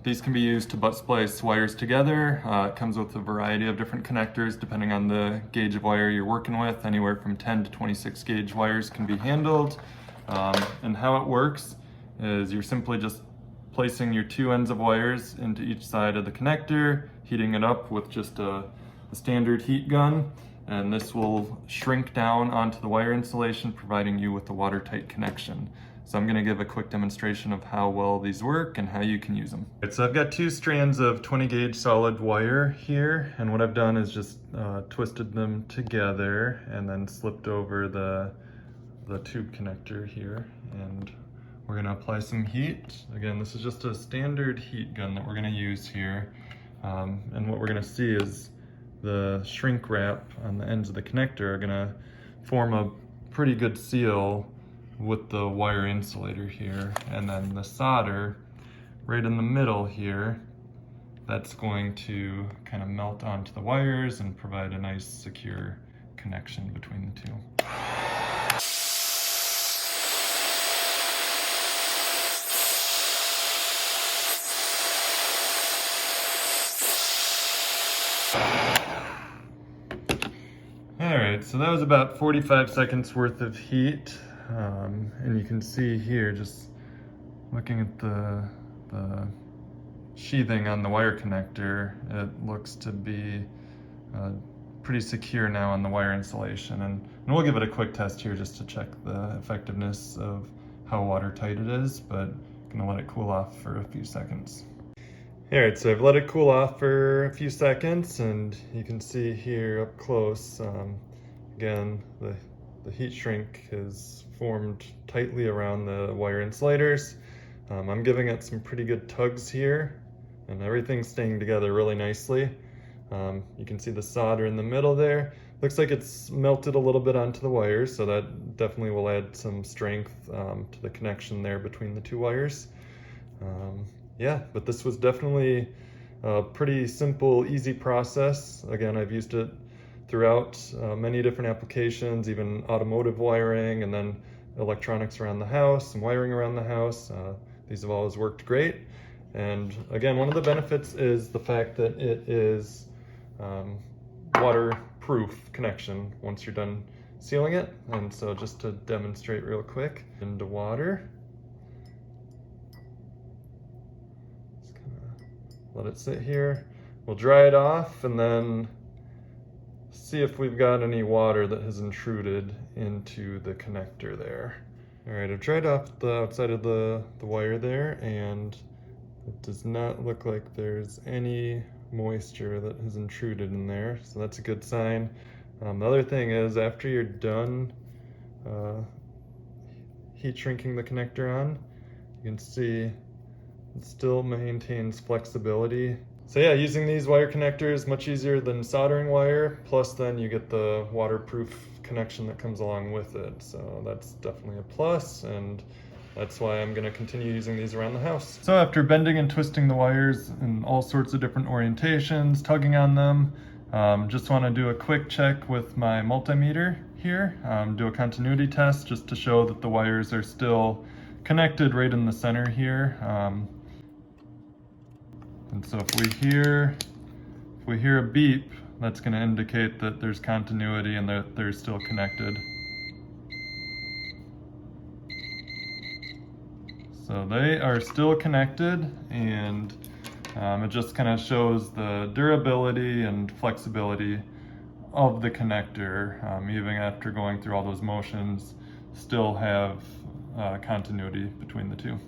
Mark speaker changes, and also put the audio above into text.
Speaker 1: These can be used to butt splice wires together. It comes with a variety of different connectors depending on the gauge of wire you're working with. Anywhere from 10 to 26 gauge wires can be handled. And how it works is you're simply just placing your two ends of wires into each side of the connector, heating it up with just a standard heat gun, and this will shrink down onto the wire insulation, providing you with a watertight connection. So I'm gonna give a quick demonstration of how well these work and how you can use them. Right, so I've got two strands of 20 gauge solid wire here, and what I've done is just twisted them together and then slipped over the tube connector here, and we're gonna apply some heat. Again, this is just a standard heat gun that we're gonna use here. And what we're gonna see is the shrink wrap on the ends of the connector are gonna form a pretty good seal with the wire insulator here. And then the solder right in the middle here, that's going to kind of melt onto the wires and provide a nice secure connection between the two. Alright, so that was about 45 seconds worth of heat. And you can see here, just looking at the sheathing on the wire connector, it looks to be pretty secure now on the wire insulation. And we'll give it a quick test here just to check the effectiveness of how watertight it is, but I'm gonna let it cool off for a few seconds. Alright, so I've let it cool off for a few seconds, and you can see here up close, again, the heat shrink is formed tightly around the wire insulators. I'm giving it some pretty good tugs here, and everything's staying together really nicely. You can see the solder in the middle there. Looks like it's melted a little bit onto the wires, so that definitely will add some strength to the connection there between the two wires. Yeah, but this was definitely a pretty simple, easy process. Again, I've used it throughout many different applications, even automotive wiring, and then electronics around the house and wiring around the house. These have always worked great. And again, one of the benefits is the fact that it is waterproof connection once you're done sealing it. And so just to demonstrate real quick, into water. Just gonna let it sit here. We'll dry it off and then see if we've got any water that has intruded into the connector there. All right, I've dried off the outside of the wire there, and it does not look like there's any moisture that has intruded in there, so that's a good sign. The other thing is, after you're done heat shrinking the connector on, you can see it still maintains flexibility. So yeah, using these wire connectors much easier than soldering wire, plus then you get the waterproof connection that comes along with it. So that's definitely a plus, and that's why I'm gonna continue using these around the house. So after bending and twisting the wires in all sorts of different orientations, tugging on them, just wanna do a quick check with my multimeter here, do a continuity test just to show that the wires are still connected right in the center here. And so if we hear a beep, that's going to indicate that there's continuity and that they're still connected. So they are still connected, and it just kind of shows the durability and flexibility of the connector. Even after going through all those motions, still have continuity between the two.